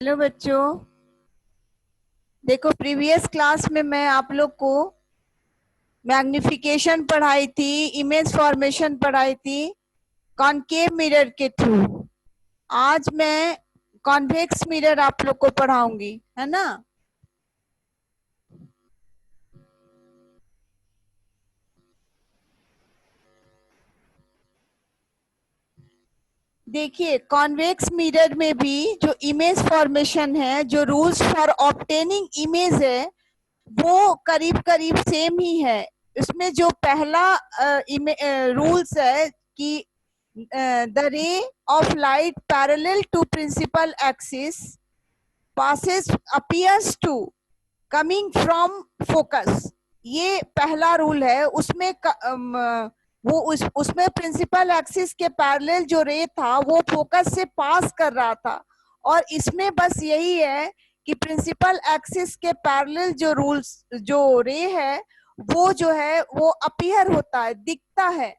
Hello बच्चों, देखो previous class में मैं आप लोग को मैग्निफिकेशन पढ़ाई थी, इमेज फॉर्मेशन पढ़ाई थी कॉनकेव मिरर के थ्रू। आज मैं कॉन्वेक्स मिरर आप लोग को पढ़ाऊंगी, है ना। देखिए, कॉन्वेक्स मिरर में भी जो इमेज फॉर्मेशन है, जो रूल्स फॉर ऑब्टेनिंग इमेज है, वो करीब करीब सेम ही है। इसमें जो पहला रूल्स है कि the ray of light parallel to principal axis passes appears to coming from focus। ये पहला रूल है। उसमें वो उसमें प्रिंसिपल एक्सिस के पैरेलल जो रे था वो फोकस से पास कर रहा था, और इसमें बस यही है कि प्रिंसिपल एक्सिस के पैरेलल जो रूल्स जो रे है वो जो है वो अपीयर होता है, दिखता है।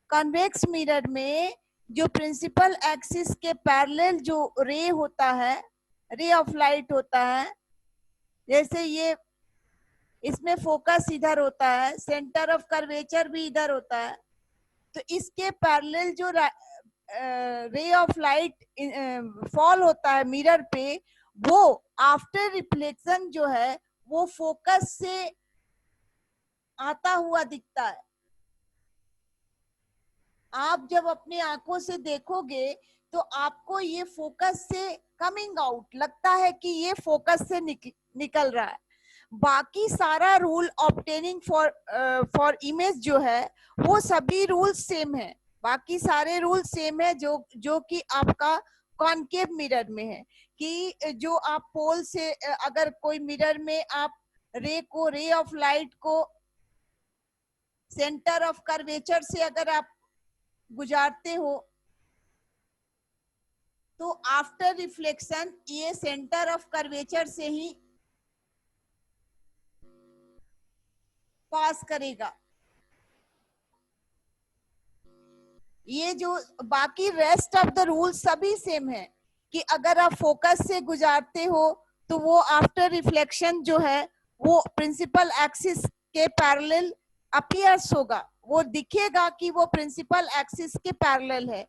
कॉन्वेक्स मिरर में जो प्रिंसिपल एक्सिस के पैरेलल जो रे होता है, रे ऑफ लाइट होता है, जैसे ये इसमें फोकस इधर होता है, सेंटर ऑफ कर्वेचर भी इधर होता है, तो इसके पैरेलल जो रे ऑफ लाइट फॉल होता है मिरर पे, वो आफ्टर रिफ्लेक्शन जो है वो फोकस से आता हुआ दिखता है। आप जब अपनी आंखों से देखोगे तो आपको ये फोकस से कमिंग आउट लगता है कि ये फोकस से निकल रहा है। बाकी सारा रूल ऑब्टेनिंग फॉर इमेज जो है वो सभी रूल सेम है। बाकी सारे रूल सेम है जो कि आपका कॉनकेव मिरर में है, कि जो आप पोल से अगर कोई मिरर में आप रे ऑफ लाइट को सेंटर ऑफ कर्वेचर से अगर आप गुजारते हो तो आफ्टर रिफ्लेक्शन ये सेंटर ऑफ कर्वेचर से ही पास करेगा। ये जो बाकी रेस्ट ऑफ द रूल सभी सेम है, कि अगर आप फोकस से गुजारते हो तो वो आफ्टर रिफ्लेक्शन जो है वो प्रिंसिपल एक्सिस के पैरेलल अपीयर्स होगा, वो दिखेगा कि वो प्रिंसिपल एक्सिस के पैरेलल है।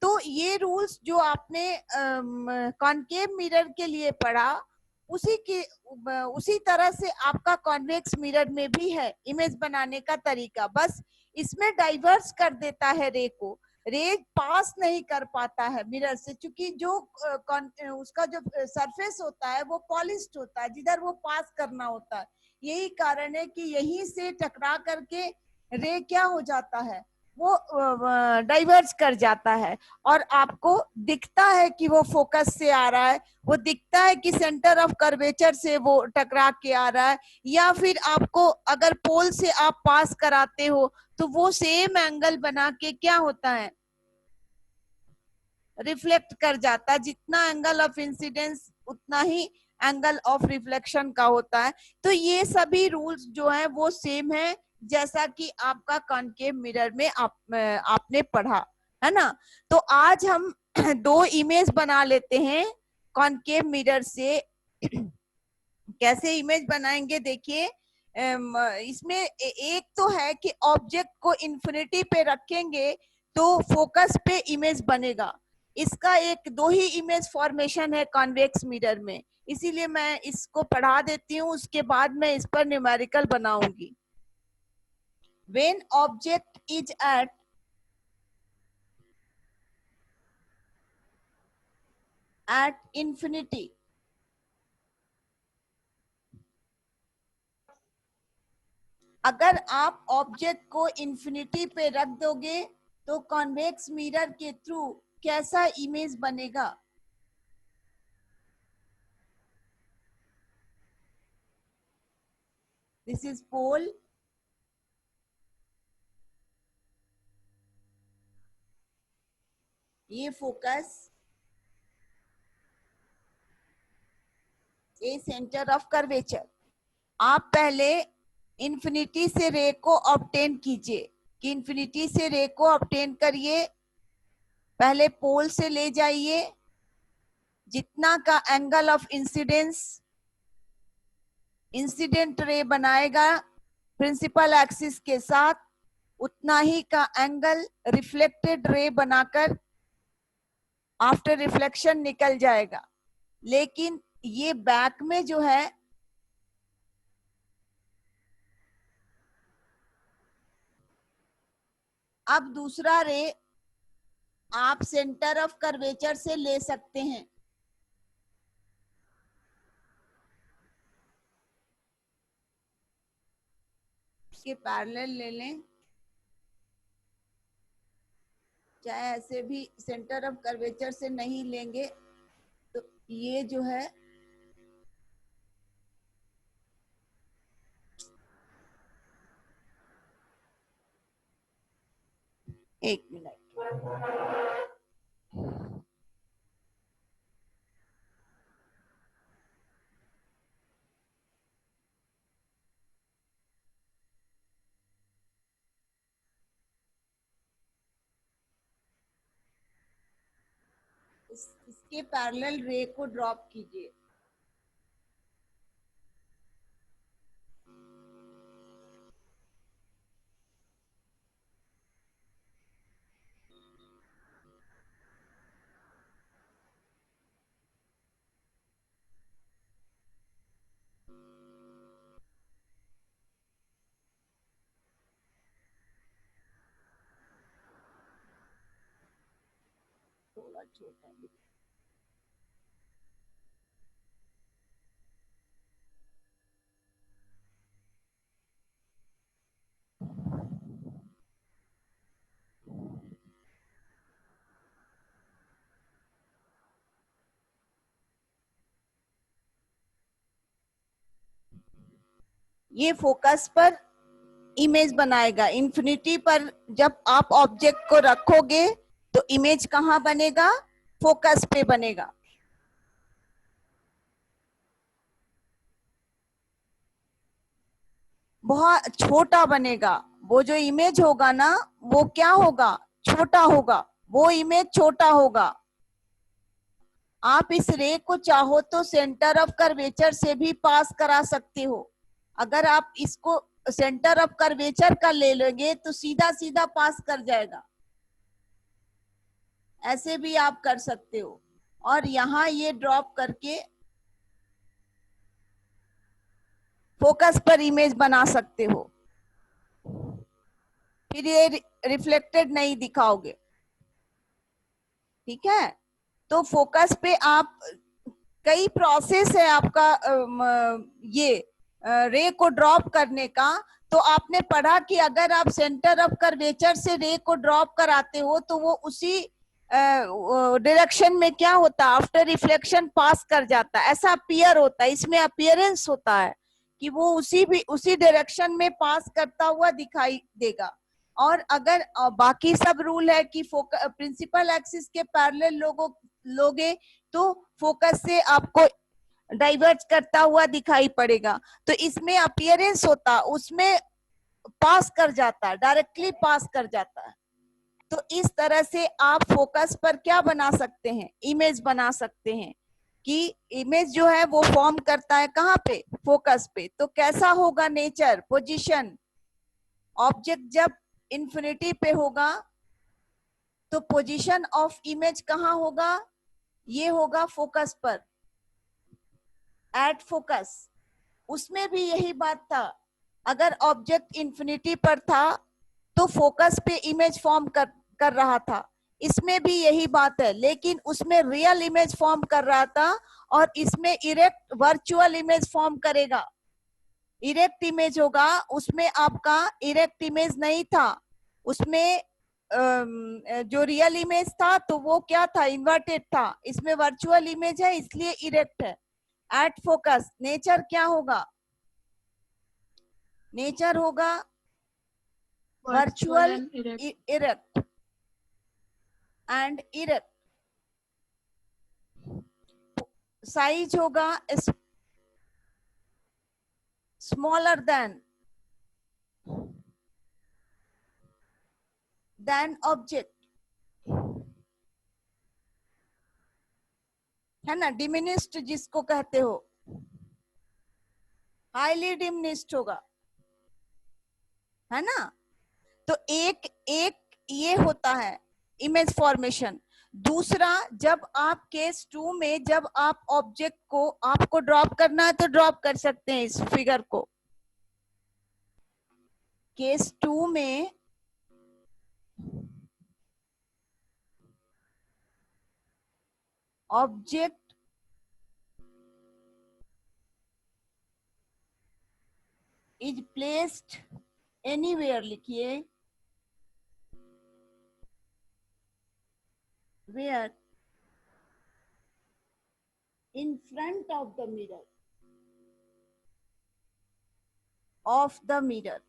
तो ये रूल्स जो आपने कॉनकेव मिरर के लिए पढ़ा, उसी तरह से आपका कॉन्वेक्स मिरर में भी है इमेज बनाने का तरीका। बस इसमें डाइवर्स कर देता है रे को, रे पास नहीं कर पाता है मिरर से, क्योंकि जो उसका जो सरफेस होता है वो पॉलिश्ड होता है, जिधर वो पास करना होता है। यही कारण है कि यहीं से टकरा करके रे क्या हो जाता है, वो डाइवर्ज कर जाता है, और आपको दिखता है कि वो फोकस से आ रहा है, वो दिखता है कि सेंटर ऑफ कर्वेचर से वो टकरा के आ रहा है, या फिर आपको अगर पोल से आप पास कराते हो तो वो सेम एंगल बना के क्या होता है, रिफ्लेक्ट कर जाता है। जितना एंगल ऑफ इंसिडेंस उतना ही एंगल ऑफ रिफ्लेक्शन का होता है। तो ये सभी रूल्स जो है वो सेम है, जैसा कि आपका कॉनकेव मिरर में आपने पढ़ा है ना। तो आज हम दो इमेज बना लेते हैं कॉनकेव मिरर से। कैसे इमेज बनाएंगे, देखिए। इसमें एक तो है कि ऑब्जेक्ट को इन्फिनिटी पे रखेंगे तो फोकस पे इमेज बनेगा। इसका एक दो ही इमेज फॉर्मेशन है कॉन्वेक्स मिरर में, इसीलिए मैं इसको पढ़ा देती हूँ, उसके बाद मैं इस पर न्यूमेरिकल बनाऊंगी। When object is at infinity, अगर आप ऑब्जेक्ट को इंफिनिटी पे रख दोगे तो कॉन्वेक्स मिरर के थ्रू कैसा इमेज बनेगा। दिस इज पोल, ये फोकस, ये सेंटर ऑफ कर्वेचर। आप पहले इंफिनिटी से रे को ऑब्टेन कीजिए, कि इंफिनिटी से रे को ऑब्टेन करिए। पहले पोल से ले जाइए, जितना का angle of incidence incident ray बनाएगा प्रिंसिपल एक्सिस के साथ, उतना ही का एंगल रिफ्लेक्टेड रे बनाकर आफ्टर रिफ्लेक्शन निकल जाएगा। लेकिन ये बैक में जो है अब दूसरा रे आप सेंटर ऑफ कर्वेचर से ले सकते हैं। इसके पैरेलल ले लें, चाहे ऐसे भी सेंटर ऑफ कर्वेचर से नहीं लेंगे तो ये जो है एक मिनट, इसके पैरेलल रे को ड्रॉप कीजिए। थोड़ा छोटा है। ये फोकस पर इमेज बनाएगा। इंफिनिटी पर जब आप ऑब्जेक्ट को रखोगे तो इमेज कहाँ बनेगा? फोकस पे बनेगा। बहुत छोटा बनेगा। वो जो इमेज होगा ना, वो क्या होगा? छोटा होगा। वो इमेज छोटा होगा। आप इस रे को चाहो तो सेंटर ऑफ कर्वेचर से भी पास करा सकते हो। अगर आप इसको सेंटर ऑफ कर्वेचर का ले लेंगे तो सीधा सीधा पास कर जाएगा। ऐसे भी आप कर सकते हो और यहाँ ये ड्रॉप करके फोकस पर इमेज बना सकते हो। फिर ये रिफ्लेक्टेड नहीं दिखाओगे। ठीक है, तो फोकस पे आप कई प्रोसेस है आपका ये रे को ड्रॉप करने का। तो आपने पढ़ा कि अगर आप सेंटर ऑफ कर्वेचर से रे को ड्रॉप कराते हो तो वो उसी डायरेक्शन में क्या होता है? आफ्टर रिफ्लेक्शन पास कर जाता है, ऐसा अपीयर होता है। इसमें अपीयरेंस होता है कि वो उसी डायरेक्शन में पास करता हुआ दिखाई देगा। और अगर बाकी सब रूल है कि प्रिंसिपल एक्सिस के पैरेलल लोगे तो फोकस से आपको डाइवर्ज करता हुआ दिखाई पड़ेगा। तो इसमें अपीयरेंस होता, उसमें पास कर जाता है, डायरेक्टली पास कर जाता है। तो इस तरह से आप फोकस पर क्या बना सकते हैं? इमेज बना सकते हैं कि इमेज जो है वो फॉर्म करता है कहाँ पे? फोकस पे। तो कैसा होगा नेचर, पोजीशन? ऑब्जेक्ट जब इंफिनिटी पे होगा तो पोजीशन ऑफ इमेज कहाँ होगा? ये होगा फोकस पर, एट फोकस। उसमें भी यही बात था। अगर ऑब्जेक्ट इंफिनिटी पर था तो फोकस पे इमेज फॉर्म कर रहा था। इसमें भी यही बात है, लेकिन उसमें रियल इमेज फॉर्म कर रहा था और इसमें इरेक्ट वर्चुअल इमेज फॉर्म करेगा। इरेक्ट इमेज होगा, उसमें आपका इरेक्ट इमेज नहीं था। उसमें जो रियल इमेज था तो वो क्या था? इन्वर्टेड था। इसमें वर्चुअल इमेज है इसलिए इरेक्ट है। एट फोकस नेचर क्या होगा? नेचर होगा virtual erect and erect. Size होगा स्मॉलर देन ऑब्जेक्ट। है ना, डिमिनिस्ड जिसको कहते हो, हाईली डिमिनिस्ड होगा, है ना। तो एक एक ये होता है इमेज फॉर्मेशन। दूसरा, जब आप केस 2 में जब आप ऑब्जेक्ट को आपको ड्रॉप करना है तो ड्रॉप कर सकते हैं इस फिगर को। केस 2 में ऑब्जेक्ट इज प्लेस्ड एनीवेयर, लिखिए, where in front of the mirror, of the mirror,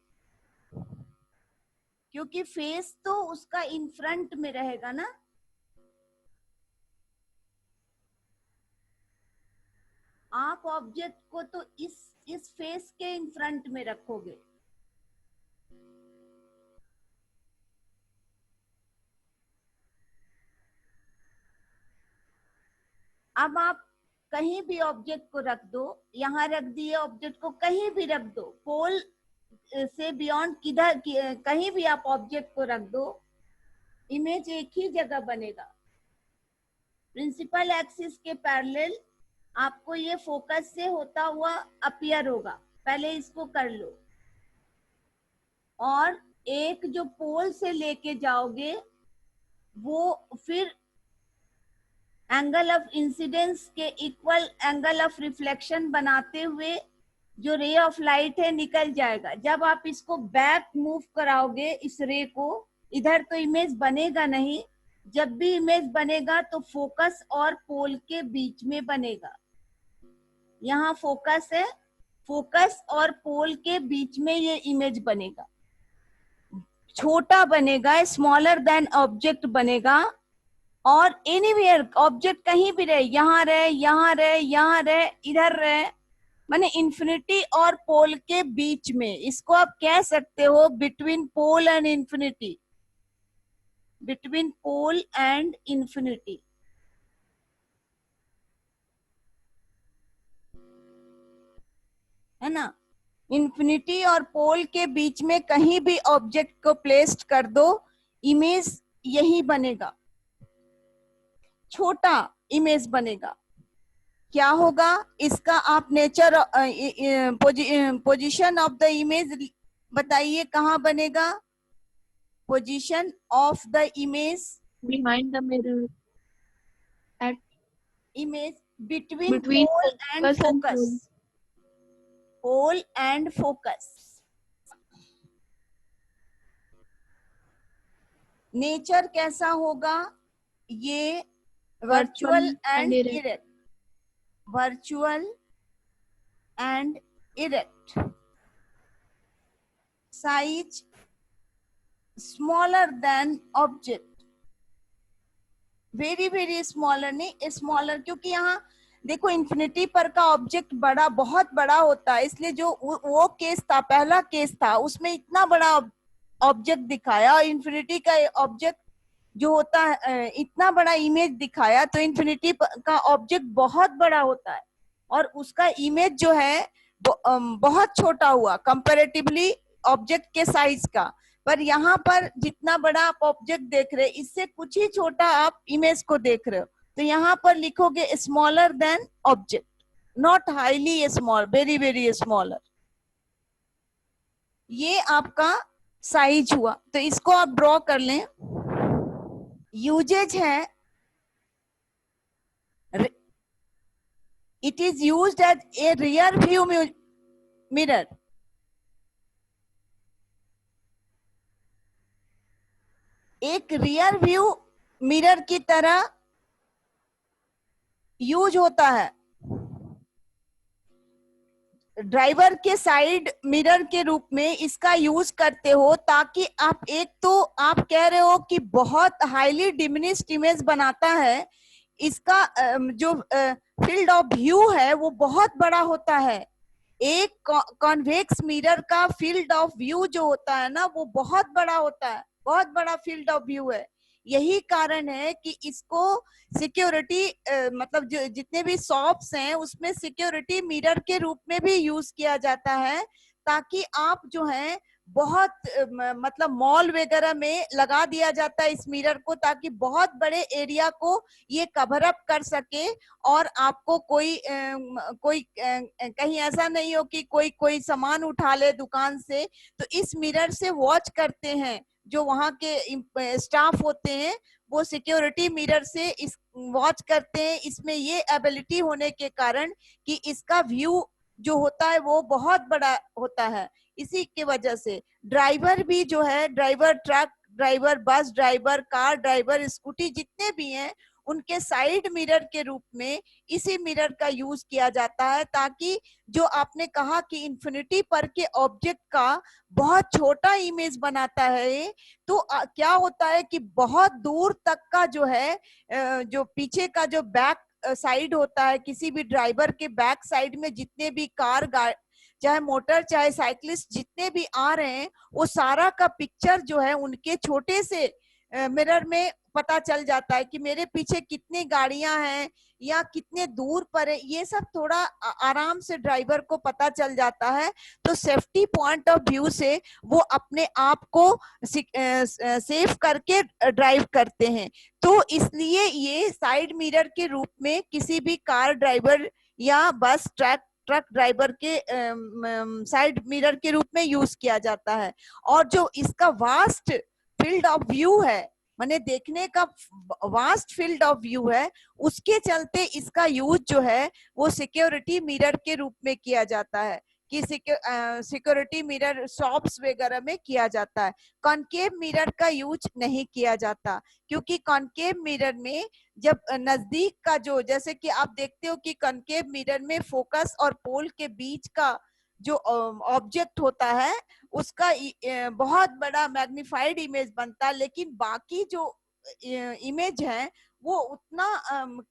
क्योंकि फेस तो उसका इन फ्रंट में रहेगा ना। आप ऑब्जेक्ट को तो इस फेस के इन फ्रंट में रखोगे। अब आप कहीं भी ऑब्जेक्ट को रख दो, यहाँ रख दिए ऑब्जेक्ट को, कहीं भी रख दो, पोल से बियॉन्ड किधर कहीं भी आप ऑब्जेक्ट को रख दो, इमेज एक ही जगह बनेगा। प्रिंसिपल एक्सिस के पैरेलल आपको ये फोकस से होता हुआ अपीयर होगा। पहले इसको कर लो, और एक जो पोल से लेके जाओगे वो फिर एंगल ऑफ इंसिडेंस के इक्वल एंगल ऑफ रिफ्लेक्शन बनाते हुए जो रे ऑफ लाइट है निकल जाएगा। जब आप इसको बैक मूव कराओगे इस रे को, इधर तो इमेज बनेगा नहीं। जब भी इमेज बनेगा तो फोकस और पोल के बीच में बनेगा। यहाँ फोकस है, फोकस और पोल के बीच में ये इमेज बनेगा, छोटा बनेगा, स्मॉलर देन ऑब्जेक्ट बनेगा। और एनीवेयर ऑब्जेक्ट कहीं भी रहे, यहाँ रहे, यहाँ रहे, यहाँ रहे, इधर रहे, माने इंफिनिटी और पोल के बीच में। इसको आप कह सकते हो between pole and infinity, between pole and infinity, है ना। इंफिनिटी और पोल के बीच में कहीं भी ऑब्जेक्ट को प्लेस्ड कर दो, इमेज यही बनेगा, छोटा इमेज बनेगा। क्या होगा इसका, आप nature position of the image बताइए, कहाँ बनेगा position of the image? behind the mirror, at image between between pole and focus and focus, pole and focus। Nature कैसा होगा ये? Virtual and erect, virtual and erect, size smaller than object, very very smaller, नहीं smaller, क्योंकि यहाँ देखो infinity पर का object बड़ा, बहुत बड़ा होता है, इसलिए जो वो केस था, पहला केस था, उसमें इतना बड़ा ऑब्जेक्ट दिखाया, और इंफिनिटी का ऑब्जेक्ट जो होता है इतना बड़ा इमेज दिखाया, तो इंफिनिटी का ऑब्जेक्ट बहुत बड़ा होता है और उसका इमेज जो है बहुत छोटा हुआ कंपैरेटिवली ऑब्जेक्ट के साइज का। पर यहाँ पर जितना बड़ा आप ऑब्जेक्ट देख रहे हैं, इससे कुछ ही छोटा आप इमेज को देख रहे हो, तो यहाँ पर लिखोगे smaller than object, not highly small, very very smaller. ये आपका साइज हुआ, तो इसको आप ड्रॉ कर लें। यूजेज है, it is used as a rear view mirror, एक रियर व्यू मिरर की तरह यूज होता है। ड्राइवर के साइड मिरर के रूप में इसका यूज करते हो, ताकि आप, एक तो आप कह रहे हो कि बहुत हाईली डिमिनिश्ड इमेज बनाता है, इसका जो फील्ड ऑफ व्यू है वो बहुत बड़ा होता है। एक कॉन्वेक्स मिरर का फील्ड ऑफ व्यू जो होता है ना, वो बहुत बड़ा होता है, बहुत बड़ा फील्ड ऑफ व्यू है। यही कारण है कि इसको सिक्योरिटी मतलब जो जितने भी शॉप्स हैं उसमें सिक्योरिटी मिरर के रूप में भी यूज किया जाता है, ताकि आप जो है बहुत मतलब मॉल वगैरह में लगा दिया जाता है इस मिरर को, ताकि बहुत बड़े एरिया को ये कवर अप कर सके और आपको कोई कहीं ऐसा नहीं हो कि कोई सामान उठा ले दुकान से, तो इस मिरर से वॉच करते हैं जो वहां के स्टाफ होते हैं, वो सिक्योरिटी मिरर से इस वॉच करते हैं। इसमें ये एबिलिटी होने के कारण कि इसका व्यू जो होता है वो बहुत बड़ा होता है। इसी की वजह से ड्राइवर भी जो है, driver truck driver, bus driver, car driver, scooty जितने भी हैं, उनके साइड मिरर के रूप में इसी मिरर का यूज किया जाता है, ताकि जो आपने कहा कि इंफिनिटी पर के ऑब्जेक्ट का बहुत छोटा इमेज बनाता है, तो क्या होता है कि बहुत दूर तक का जो है जो पीछे का जो बैक साइड होता है, किसी भी ड्राइवर के बैक साइड में जितने भी कार चाहे मोटर चाहे साइकिलिस्ट जितने भी आ रहे हैं, वो सारा का पिक्चर जो है उनके छोटे से मिरर में पता चल जाता है कि मेरे पीछे कितनी गाड़ियां हैं या कितने दूर पर है। ये सब थोड़ा आराम से ड्राइवर को पता चल जाता है। तो सेफ्टी पॉइंट ऑफ व्यू से वो अपने आप को सेफ करके ड्राइव करते हैं। तो इसलिए ये साइड मिरर के रूप में किसी भी कार ड्राइवर या बस ट्रक ड्राइवर के साइड मिरर के रूप में यूज किया जाता है। और जो इसका वास्ट फील्ड ऑफ व्यू है, माने देखने का वास्ट फील्ड ऑफ व्यू है, उसके चलते इसका यूज जो है वो सिक्योरिटी मिरर के रूप में किया जाता है, कि सिक्योरिटी मिरर शॉप्स वगैरह में किया जाता है। कॉनकेव मिरर का यूज नहीं किया जाता, क्योंकि कॉनकेव मिरर में जब नजदीक का जो, जैसे कि आप देखते हो कि कॉनकेव मिरर में फोकस और पोल के बीच का जो ऑब्जेक्ट होता है उसका बहुत बड़ा मैग्निफाइड इमेज बनता है, लेकिन बाकी जो इमेज है वो उतना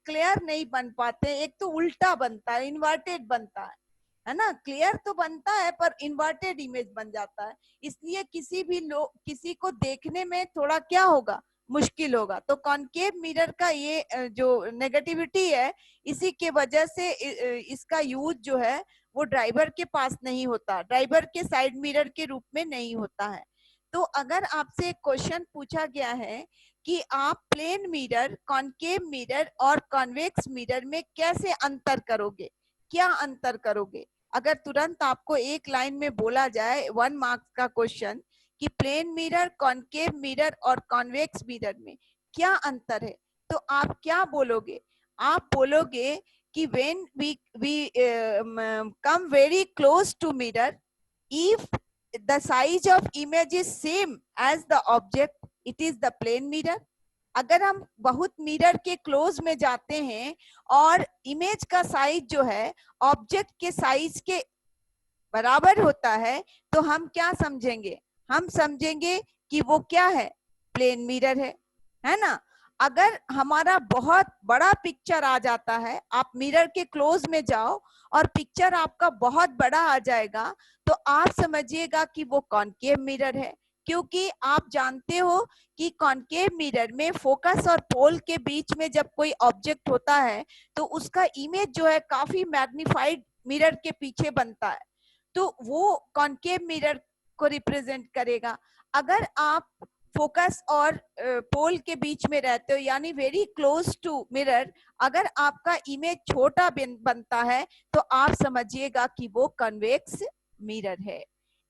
क्लियर नहीं बन पाते। एक तो उल्टा बनता है, इन्वर्टेड बनता है ना, क्लियर तो बनता है पर इन्वर्टेड इमेज बन जाता है। इसलिए किसी को देखने में थोड़ा क्या होगा, मुश्किल होगा। तो कॉनकेव मिरर का ये जो नेगेटिविटी है, इसी के वजह से इसका यूज जो है वो ड्राइवर के पास नहीं होता, ड्राइवर के साइड मिरर के रूप में नहीं होता है। तो अगर आपसे एक क्वेश्चन पूछा गया है कि आप प्लेन मिरर, कॉनकेव मिरर और कॉन्वेक्स मिरर में कैसे अंतर करोगे, क्या अंतर करोगे, अगर तुरंत आपको एक लाइन में बोला जाए 1 मार्क्स का क्वेश्चन कि प्लेन मिरर, कॉनकेव मिरर और कॉन्वेक्स मिरर में क्या अंतर है, तो आप क्या बोलोगे? आप बोलोगे कि when we come very close to mirror, if the size of image is same as the object, it is the plane mirror. अगर हम बहुत मिरर के क्लोज में जाते हैं और इमेज का साइज जो है ऑब्जेक्ट के साइज के बराबर होता है, तो हम क्या समझेंगे? हम समझेंगे कि वो क्या है, प्लेन मिरर है ना। अगर हमारा बहुत बड़ा पिक्चर आ जाता है, आप मिरर के क्लोज में जाओ और पिक्चर आपका बहुत बड़ा आ जाएगा, तो आप समझिएगा कि वो कॉनकेव मिरर है, क्योंकि आप जानते हो कि कॉनकेव मिरर में फोकस और पोल के बीच में जब कोई ऑब्जेक्ट होता है तो उसका इमेज जो है काफी मैग्निफाइड मिरर के पीछे बनता है, तो वो कॉनकेव मिरर को रिप्रेजेंट करेगा। अगर आप फोकस और पोल के बीच में रहते हो, यानी वेरी क्लोज टू मिरर, अगर आपका इमेज छोटा बनता है तो आप समझिएगा कि वो कन्वेक्स मिरर है।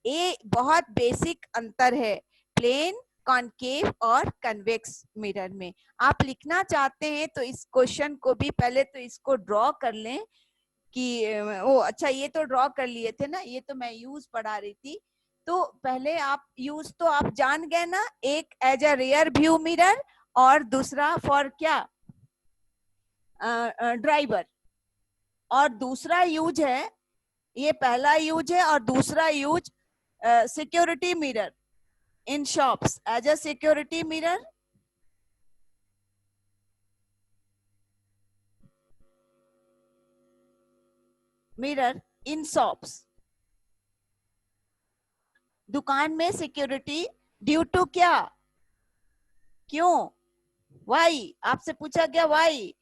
ये बहुत बेसिक अंतर है प्लेन, कॉनकेव और कन्वेक्स मिरर में। आप लिखना चाहते हैं तो इस क्वेश्चन को भी पहले तो इसको ड्रॉ कर लें कि ओ अच्छा, ये तो ड्रॉ कर लिए थे ना, ये तो मैं यूज पढ़ा रही थी। तो पहले आप यूज तो आप जान गए ना, एक as a rear view mirror और दूसरा फॉर क्या, ड्राइवर, और दूसरा यूज है, ये पहला यूज है, और दूसरा use security mirror in shops as a security mirror. Mirror in shops, दुकान में सिक्योरिटी ड्यू टू क्या, क्यों, वाई, आपसे पूछा गया why,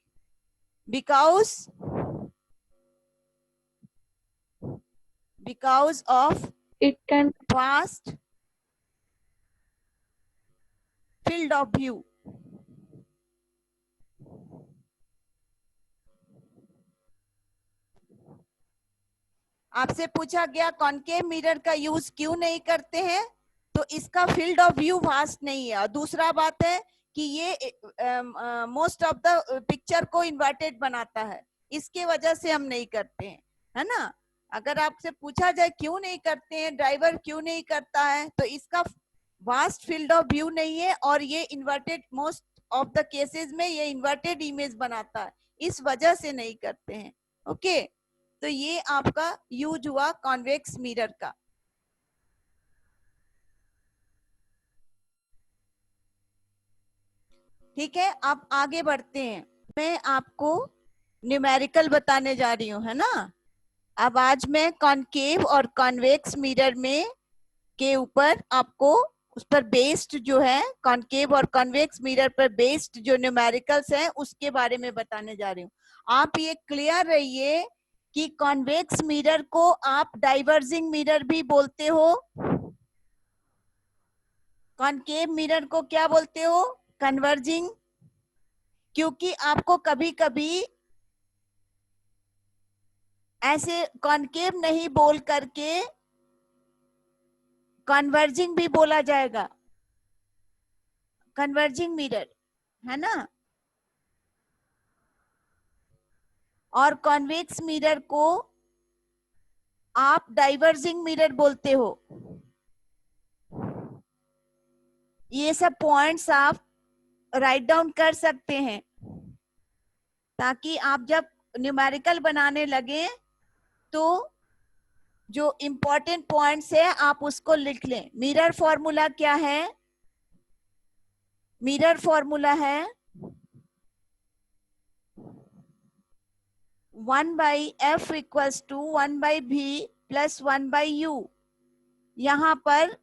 because of It can vast field of view. आपसे पूछा गया कॉनकेव मिरर का यूज क्यों नहीं करते हैं, तो इसका फील्ड ऑफ व्यू वास्ट नहीं है। और दूसरा बात है कि ये मोस्ट ऑफ द पिक्चर को इन्वर्टेड बनाता है, इसके वजह से हम नहीं करते हैं, है ना। अगर आपसे पूछा जाए क्यों नहीं करते हैं, ड्राइवर क्यों नहीं करता है, तो इसका वास्ट फील्ड ऑफ व्यू नहीं है और ये inverted, most of the cases में ये इन्वर्टेड इमेज बनाता है, इस वजह से नहीं करते हैं। ओके, तो ये आपका यूज हुआ कॉन्वेक्स मिरर का। ठीक है, अब आगे बढ़ते हैं। मैं आपको न्यूमेरिकल बताने जा रही हूँ, है ना। अब आज मैं कॉनकेव और कॉन्वेक्स मिरर में के ऊपर आपको उस पर बेस्ड जो है, कॉनकेव और कॉन्वेक्स मिरर पर बेस्ड जो न्यूमेरिकल्स हैं उसके बारे में बताने जा रही हूँ। आप ये क्लियर रहिए कि कॉन्वेक्स मिरर को आप डाइवर्जिंग मिरर भी बोलते हो, कॉनकेव मिरर को क्या बोलते हो, कन्वर्जिंग। क्योंकि आपको कभी कभी ऐसे कॉनकेव नहीं बोल करके कन्वर्जिंग भी बोला जाएगा, कन्वर्जिंग मिरर, है ना। और कॉन्वेक्स मिरर को आप डाइवर्जिंग मिरर बोलते हो। ये सब पॉइंट्स आप राइट डाउन कर सकते हैं ताकि आप जब न्यूमेरिकल बनाने लगे तो जो इंपॉर्टेंट पॉइंट्स है आप उसको लिख लें। मिरर फॉर्मूला क्या है, मिरर फॉर्मूला है 1/f equals to 1/v plus 1/u। यहां पर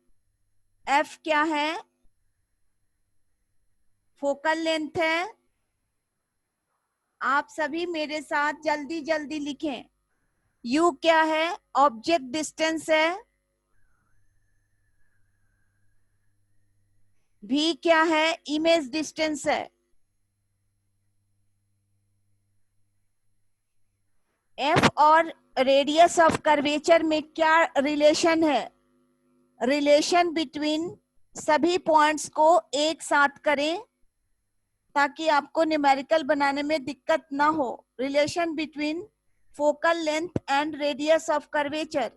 f क्या है, फोकल लेंथ है। आप सभी मेरे साथ जल्दी जल्दी लिखें। u क्या है, ऑब्जेक्ट डिस्टेंस है। v क्या है, इमेज डिस्टेंस है। f और रेडियस ऑफ कर्वेचर में क्या रिलेशन है, रिलेशन बिटवीन सभी पॉइंट्स को एक साथ करें ताकि आपको न्यूमेरिकल बनाने में दिक्कत ना हो। Relation between focal length and radius of curvature.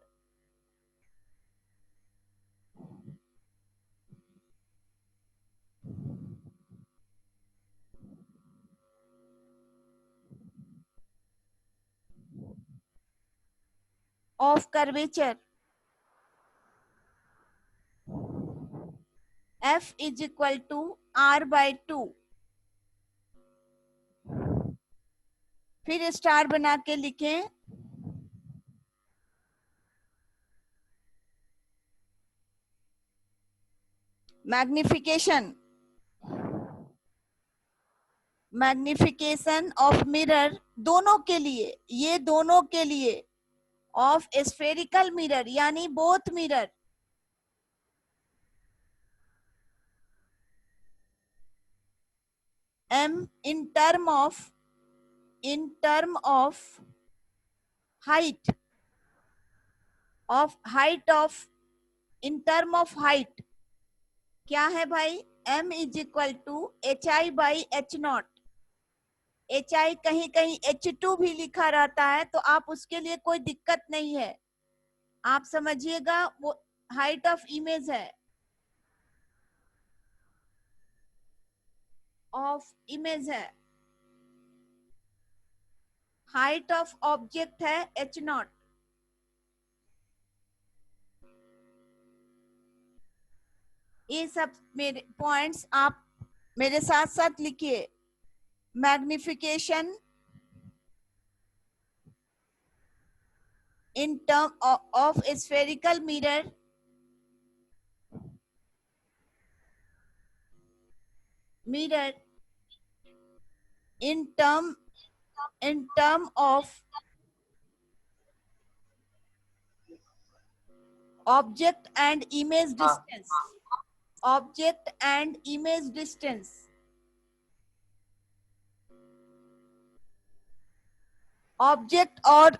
Of curvature f is equal to r/2। फिर स्टार बना के लिखें, मैग्निफिकेशन, मैग्निफिकेशन ऑफ मिरर दोनों के लिए, ये दोनों के लिए ऑफ स्फेरिकल मिरर यानी both mirror, m in term of height, in term of height क्या है भाई, m is equal to hi/h0। hi कहीं कहीं h2 भी लिखा रहता है तो आप उसके लिए कोई दिक्कत नहीं है, आप समझिएगा वो हाइट ऑफ इमेज है, ऑफ इमेज है, हाइट ऑफ ऑब्जेक्ट है h0। ये सब मेरे पॉइंट्स आप मेरे साथ साथ लिखिए। Magnification in term of spherical mirror in term of object and image distance. Object and image distance. Object और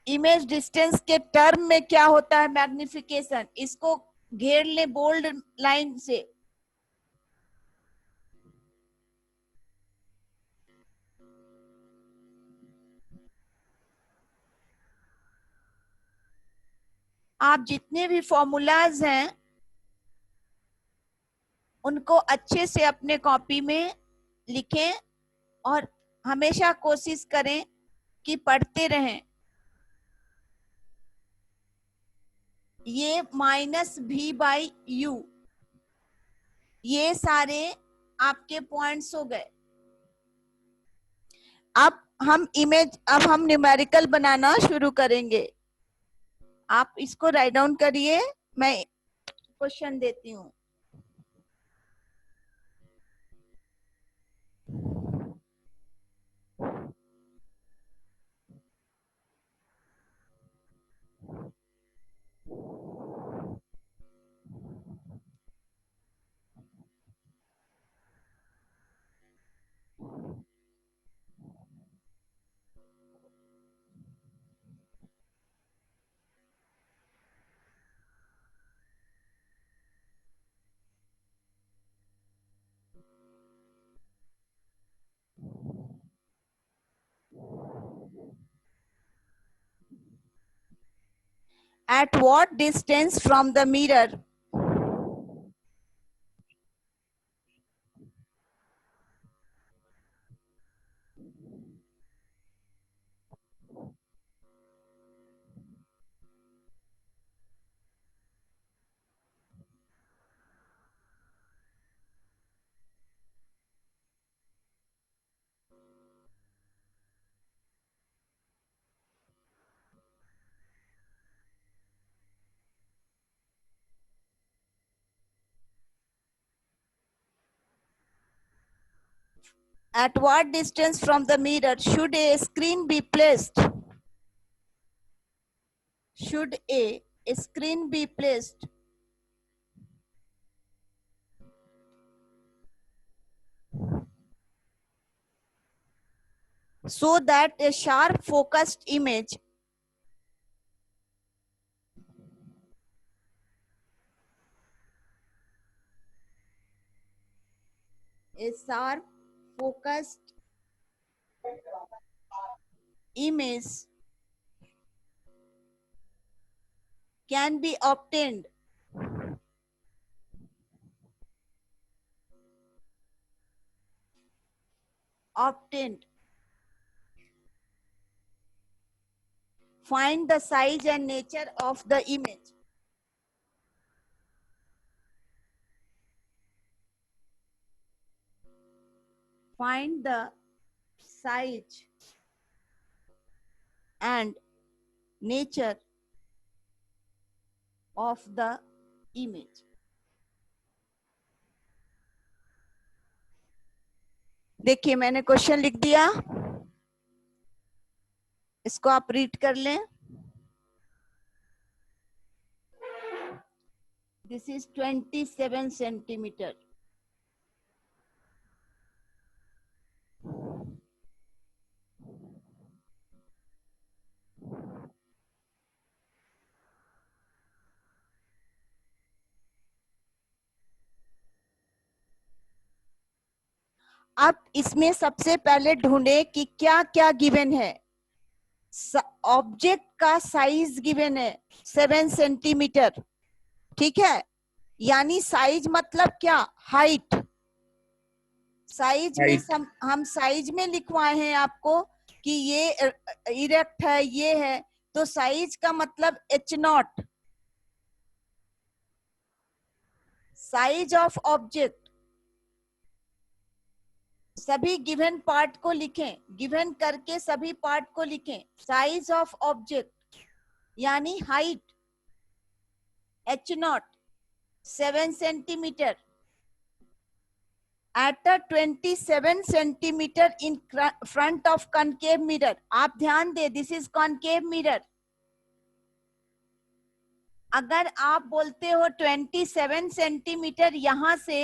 इमेज डिस्टेंस के टर्म में क्या होता है? मैग्निफिकेशन. इसको घेर ले बोल्ड लाइन से. आप जितने भी फॉर्मूलाज हैं उनको अच्छे से अपने कॉपी में लिखें और हमेशा कोशिश करें कि पढ़ते रहें. ये -v/u, ये सारे आपके पॉइंट्स हो गए. अब हम न्यूमेरिकल बनाना शुरू करेंगे. आप इसको राइट डाउन करिए, मैं क्वेश्चन देती हूँ. At what distance from the mirror at what distance from the mirror should a screen be placed? Should a screen be placed so that a sharp focused image can be obtained? Find the size and nature of the image. Find the size and nature of the image. देखिए मैंने question लिख दिया, इसको आप read कर लें. This is 27 centimeter. अब इसमें सबसे पहले ढूंढे कि क्या क्या गिवन है. ऑब्जेक्ट का साइज गिवन है 7 सेंटीमीटर. ठीक है, यानी साइज मतलब क्या? हाइट. साइज में हम साइज में लिखवाए हैं आपको कि ये इरेक्ट है, ये है, तो साइज का मतलब h0. Size of object. सभी गिवन पार्ट को लिखें, गिवन करके सभी पार्ट को लिखें. साइज ऑफ ऑब्जेक्ट यानी height h0 7 centimetre. at a 27 centimeter in front of concave mirror. आप ध्यान दे, this is concave mirror. अगर आप बोलते हो 27 सेंटीमीटर यहां से,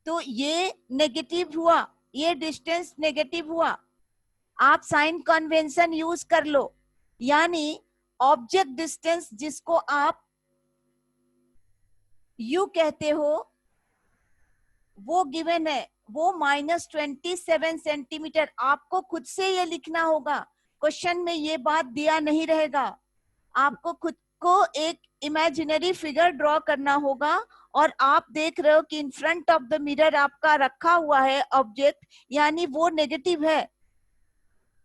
तो ये नेगेटिव हुआ, ये डिस्टेंस नेगेटिव हुआ. आप साइन कन्वेंशन यूज कर लो, यानी ऑब्जेक्ट डिस्टेंस जिसको आप यू कहते हो वो गिवन है, वो -27 सेंटीमीटर. आपको खुद से ये लिखना होगा, क्वेश्चन में ये बात दिया नहीं रहेगा. आपको खुद को एक इमेजिनरी फिगर ड्रॉ करना होगा, और आप देख रहे हो कि इन फ्रंट ऑफ द मिरर आपका रखा हुआ है ऑब्जेक्ट, यानी वो नेगेटिव है.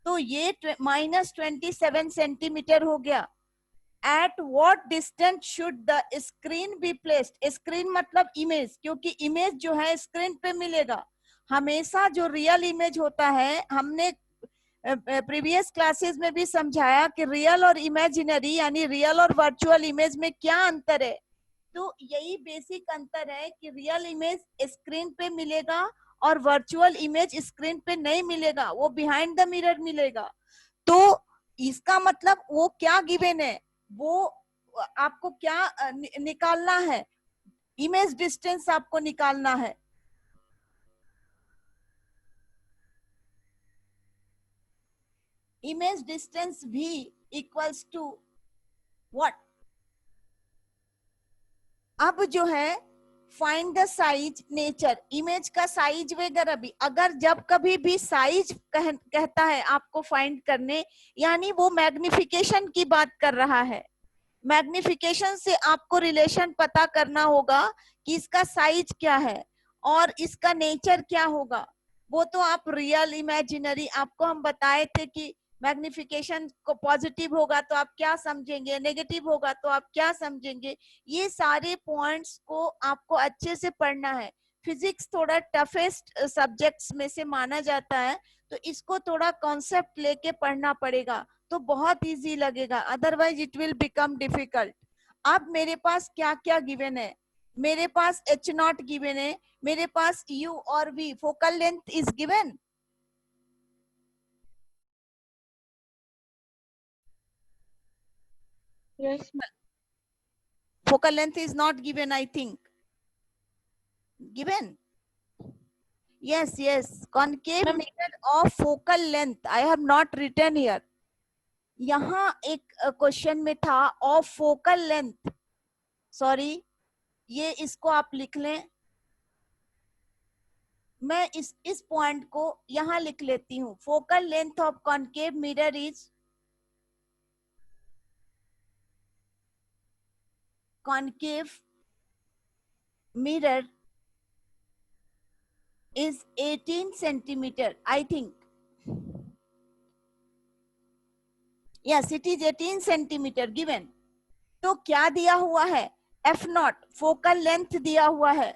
तो ये -27 सेंटीमीटर हो गया. At what distance should the screen be placed? Screen मतलब इमेज, क्योंकि इमेज जो है स्क्रीन पे मिलेगा. हमेशा जो रियल इमेज होता है, हमने प्रीवियस क्लासेस में भी समझाया कि रियल और इमेजिनरी यानी रियल और वर्चुअल इमेज में क्या अंतर है. तो यही बेसिक अंतर है कि रियल इमेज स्क्रीन पे मिलेगा और वर्चुअल इमेज स्क्रीन पे नहीं मिलेगा, वो बिहाइंड द मिरर मिलेगा. तो इसका मतलब वो क्या गिवन है, वो आपको क्या निकालना है, इमेज डिस्टेंस आपको निकालना है. इमेज डिस्टेंस भी इक्वल्स टू व्हाट? अब जो है find the size nature, image का साइज वगैरह भी. अगर जब कभी भी साइज कहता है आपको फाइंड करने, यानी वो मैग्निफिकेशन की बात कर रहा है. मैग्निफिकेशन से आपको रिलेशन पता करना होगा कि इसका साइज क्या है और इसका नेचर क्या होगा. वो तो आप रियल इमेजिनरी, आपको हम बताए थे कि मैग्निफिकेशन को पॉजिटिव होगा तो आप क्या समझेंगे, नेगेटिव होगा तो आप क्या समझेंगे. ये सारे पॉइंट्स को आपको अच्छे से पढ़ना है. फिजिक्स थोड़ा टफेस्ट सब्जेक्ट्स में से माना जाता है, तो इसको थोड़ा कॉन्सेप्ट लेके पढ़ना पड़ेगा, तो बहुत इजी लगेगा, otherwise it will become difficult. अब मेरे पास क्या क्या गिवन है, मेरे पास H0 गिवन है, मेरे पास U और V, focal length is given. Yes, Focal length is not given, I think. Given? Yes, concave mirror of focal length. I have not written here. यहाँ एक क्वेश्चन में था ऑफ फोकल लेंथ. सॉरी, ये इसको आप लिख लें. मैं इस पॉइंट को यहाँ लिख लेती हूँ. Focal length of concave mirror is, concave mirror is 18 centimeter, I think. Yes, it is 18 centimeter given. तो क्या दिया हुआ है, F0 फोकल लेंथ दिया हुआ है.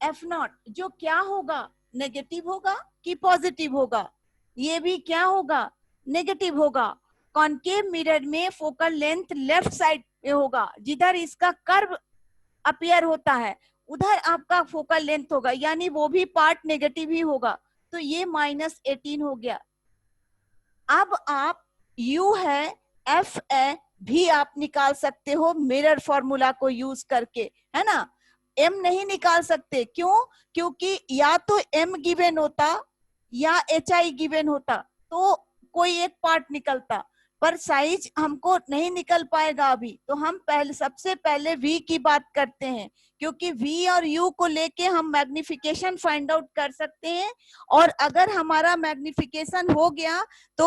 F0 जो क्या होगा, नेगेटिव होगा कि पॉजिटिव होगा? ये भी क्या होगा, नेगेटिव होगा. कॉन्केव मिरर में फोकल लेंथ लेफ्ट साइड पे होगा, जिधर इसका कर्व अपीयर होता है उधर आपका फोकल लेंथ होगा, यानी वो भी पार्ट नेगेटिव ही होगा. तो ये -18 हो गया. अब आप U है, F है भी आप निकाल सकते हो मिरर फॉर्मूला को यूज करके, है ना. M नहीं निकाल सकते, क्यों? क्योंकि या तो M गिवन होता या HI गिवन होता, तो कोई एक पार्ट निकलता, पर साइज हमको नहीं निकल पाएगा अभी. तो हम सबसे पहले V की बात करते हैं, क्योंकि V और U को लेके हम मैग्निफिकेशन फाइंड आउट कर सकते हैं. और अगर हमारा मैग्निफिकेशन हो गया तो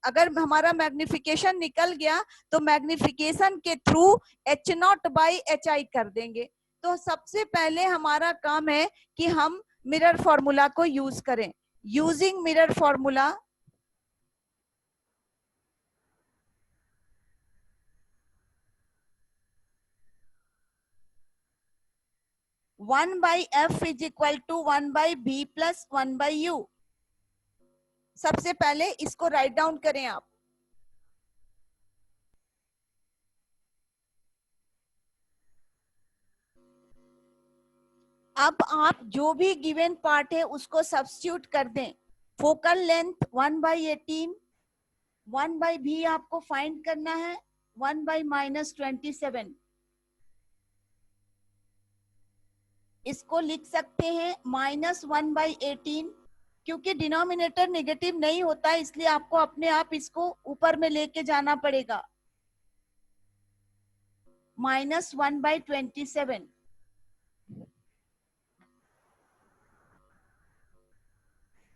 अगर हमारा मैग्निफिकेशन निकल गया तो मैग्निफिकेशन के थ्रू H0/HI कर देंगे. तो सबसे पहले हमारा काम है कि हम मिरर फॉर्मूला को यूज करें. Using mirror formula, one by F is equal to 1/b plus 1/u. सबसे पहले इसको राइट डाउन करें आप. अब आप जो भी गिवन पार्ट है उसको सब्स्टिट्यूट कर दें। फोकल लेंथ 1/18, 1/v आपको फाइंड करना है, 1/-27। इसको लिख सकते हैं -1/18, क्योंकि डिनोमिनेटर नेगेटिव नहीं होता इसलिए आपको अपने आप इसको ऊपर में लेके जाना पड़ेगा। -1/27।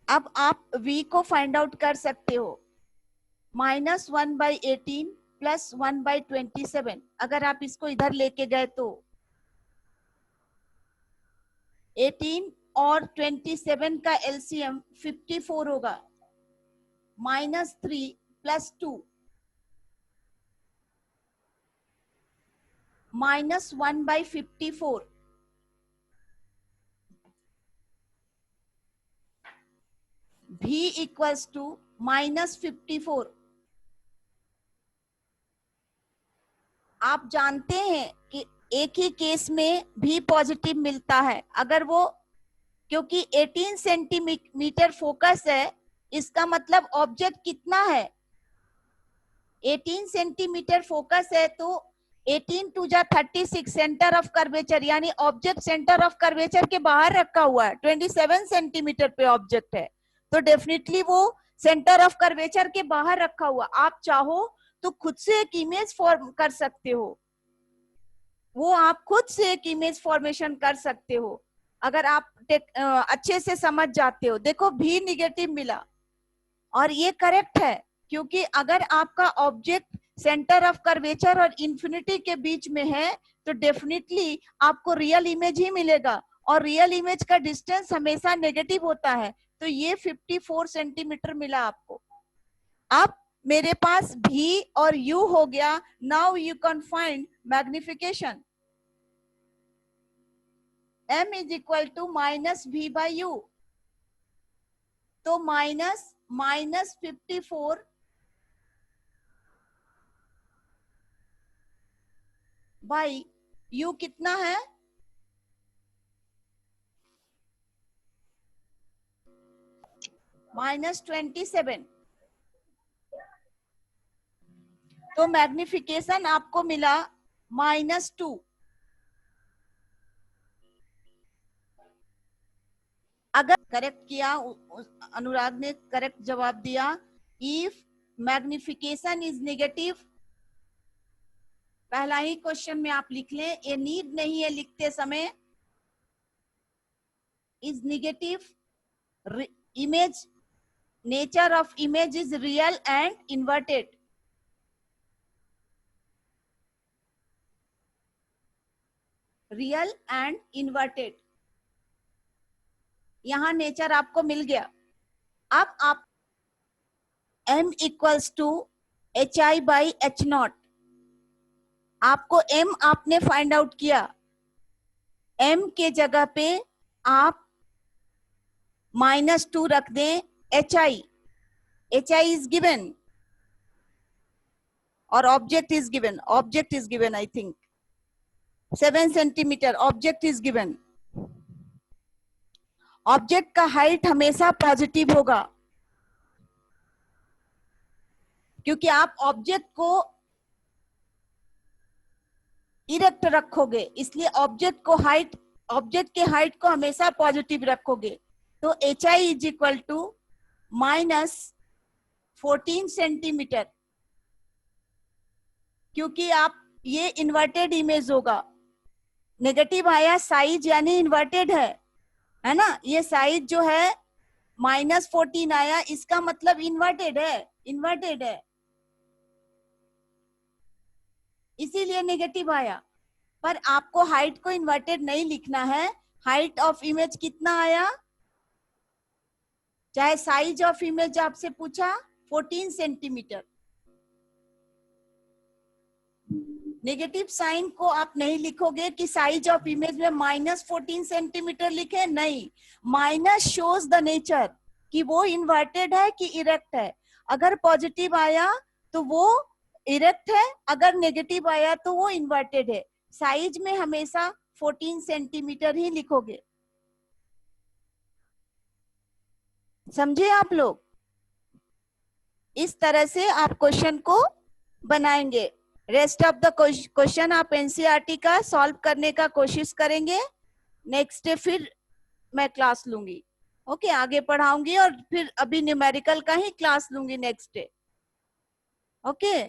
अब आप v को फाइंड आउट कर सकते हो। -1/18 + 1/27, अगर आप इसको इधर लेके गए तो 18 और 27 का एलसीएम 54 होगा। -3 + 2 -1/54, v इक्वल्स टू -54। आप जानते हैं कि एक ही केस में भी पॉजिटिव मिलता है, अगर वो, क्योंकि 18 सेंटीमीटर फोकस है, इसका मतलब ऑब्जेक्ट कितना है, 18 सेंटीमीटर फोकस है, तो 18 टू जा 36 सेंटर ऑफ कर्वेचर, यानी ऑब्जेक्ट सेंटर ऑफ कर्वेचर के बाहर रखा हुआ है। 27 सेंटीमीटर पे ऑब्जेक्ट है, तो डेफिनेटली वो सेंटर ऑफ कर्वेचर के बाहर रखा हुआ। आप चाहो तो खुद से एक इमेज फॉर्म कर सकते हो, वो आप खुद से एक इमेज फॉर्मेशन कर सकते हो अगर आप अच्छे से समझ जाते हो। देखो भी निगेटिव मिला और ये करेक्ट है, क्योंकि अगर आपका ऑब्जेक्ट सेंटर ऑफ कर्वेचर और इंफिनिटी के बीच में है तो डेफिनेटली आपको रियल इमेज ही मिलेगा, और रियल इमेज का डिस्टेंस हमेशा नेगेटिव होता है। तो ये 54 सेंटीमीटर मिला आपको। अब मेरे पास भी और u हो गया। Now you can find magnification. m is equal to -v/u, तो -54 बाई u कितना है, -27। तो मैग्निफिकेशन आपको मिला -2। अगर करेक्ट किया, अनुराग ने करेक्ट जवाब दिया। इफ मैग्निफिकेशन इज नेगेटिव, पहला ही क्वेश्चन में आप लिख लें, ये नीड नहीं है लिखते समय। Is negative, image, nature of image is real and inverted. Real and inverted, यहां नेचर आपको मिल गया। अब आप m इक्वल्स टू hi/h0, आपको m आपने फाइंड आउट किया, m के जगह पे आप -2 रख दें। hi इज गिवन और object is given, I think 7 centimetre object is given. Object का हाइट हमेशा पॉजिटिव होगा, क्योंकि आप ऑब्जेक्ट को इरेक्ट रखोगे, इसलिए ऑब्जेक्ट के हाइट को हमेशा पॉजिटिव रखोगे। तो hi is equal to -14 centimetre, क्योंकि आप ये इन्वर्टेड इमेज होगा। नेगेटिव आया, साइज यानी इन्वर्टेड है ना, ये साइज जो है -14 आया, इसका मतलब इन्वर्टेड है, इसीलिए नेगेटिव आया। पर आपको हाइट को इन्वर्टेड नहीं लिखना है। हाइट ऑफ इमेज कितना आया, चाहे साइज ऑफ इमेज आपसे पूछा 14 सेंटीमीटर। नेगेटिव साइन को आप नहीं लिखोगे कि साइज ऑफ इमेज में -14 सेंटीमीटर लिखे, नहीं, माइनस शोज द नेचर कि वो इन्वर्टेड है कि इरेक्ट है। अगर पॉजिटिव आया तो वो इरेक्ट है, अगर नेगेटिव आया तो वो इन्वर्टेड है। साइज में हमेशा 14 सेंटीमीटर ही लिखोगे। समझे आप लोग? इस तरह से आप क्वेश्चन को बनाएंगे। रेस्ट ऑफ द क्वेश्चन आप एनसीईआरटी का सॉल्व करने का कोशिश करेंगे। नेक्स्ट डे फिर मैं क्लास लूंगी। ओके, आगे पढ़ाऊंगी और फिर अभी न्यूमेरिकल का ही क्लास लूंगी नेक्स्ट डे। ओके।